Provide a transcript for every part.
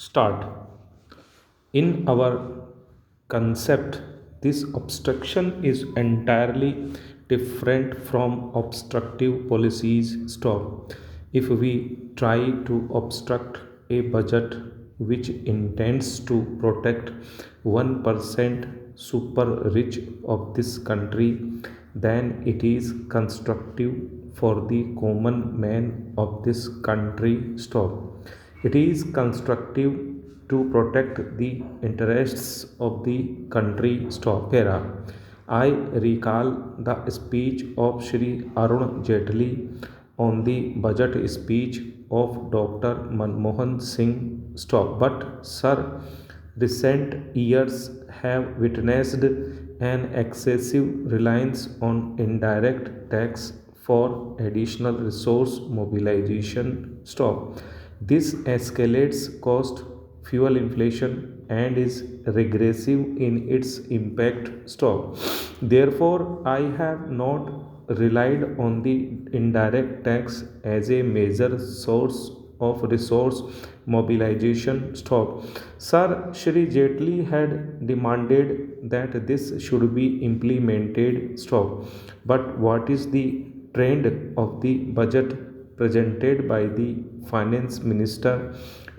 Start. In our concept, this obstruction is entirely different from obstructive policies. Stop. If we try to obstruct a budget which intends to protect 1% super rich of this country, then it is constructive for the common man of this country. Stop. It is constructive to protect the interests of the country. Stop. Era. I recall the speech of Shri Arun Jaitley on the budget speech of Dr. Manmohan Singh. Stop. But, sir, recent years have witnessed an excessive reliance on indirect tax for additional resource mobilization. Stop. This escalates cost, fuel inflation, and is regressive in its impact. Stop. Therefore, I have not relied on the indirect tax as a major source of resource mobilization. Stop. Sir, Shri Jaitley had demanded that this should be implemented. Stop. But what is the trend of the budget presented by the finance minister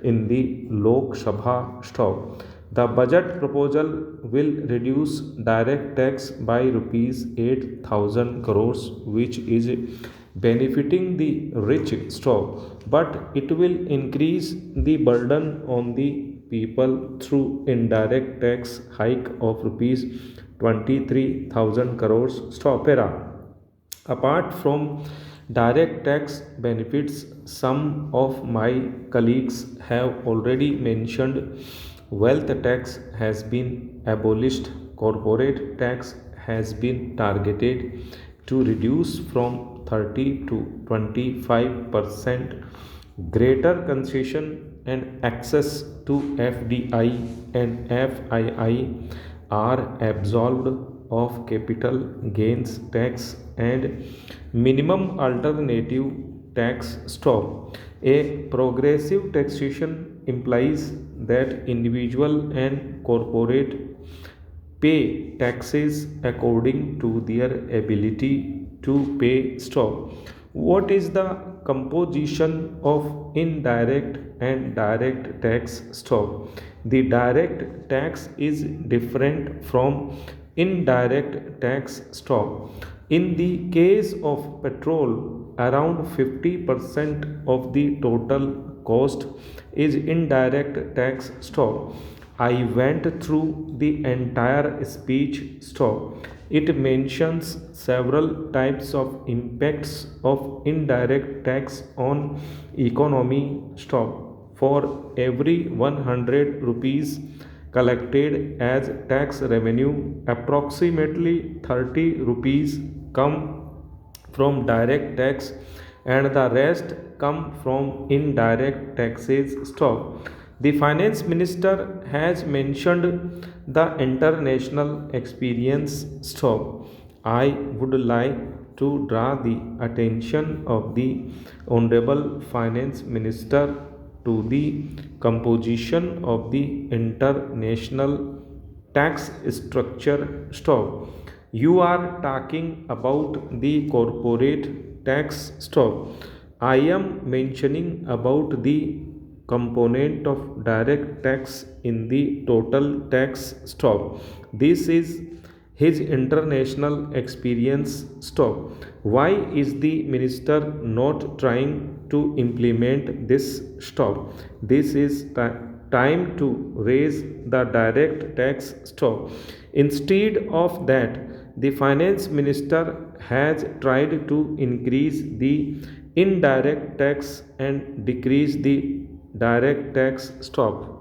in the Lok Sabha? Stop. The budget proposal will reduce direct tax by rupees 8,000 crores, which is benefiting the rich. Stop. But it will increase the burden on the people through indirect tax hike of rupees 23,000 crores. Stop. Era. Apart from direct tax benefits, some of my colleagues have already mentioned wealth tax has been abolished, corporate tax has been targeted to reduce from 30 to 25%, greater concession and access to FDI and FII are absolved of capital gains tax and minimum alternative tax. Stop. A progressive taxation implies that individual and corporate pay taxes according to their ability to pay. Stop. What is the composition of indirect and direct tax? Stop. The direct tax is different from indirect tax. Stop. In the case of petrol, around 50% of the total cost is indirect tax. Stop. I went through the entire speech. Stop. It mentions several types of impacts of indirect tax on economy. Stop. For every 100 rupees collected as tax revenue, approximately 30 rupees come from direct tax and the rest come from indirect taxes. Stop. The finance minister has mentioned the international experience. Stop. I would like to draw the attention of the honorable finance minister to the composition of the international tax structure. Stop. You are talking about the corporate tax. Stop. I am mentioning about the component of direct tax in the total tax. Stop. This is his international experience. Stop. Why is the minister not trying to implement this? Stop. This is time to raise the direct tax. Stop. Instead of that, the finance minister has tried to increase the indirect tax and decrease the direct tax. Stop.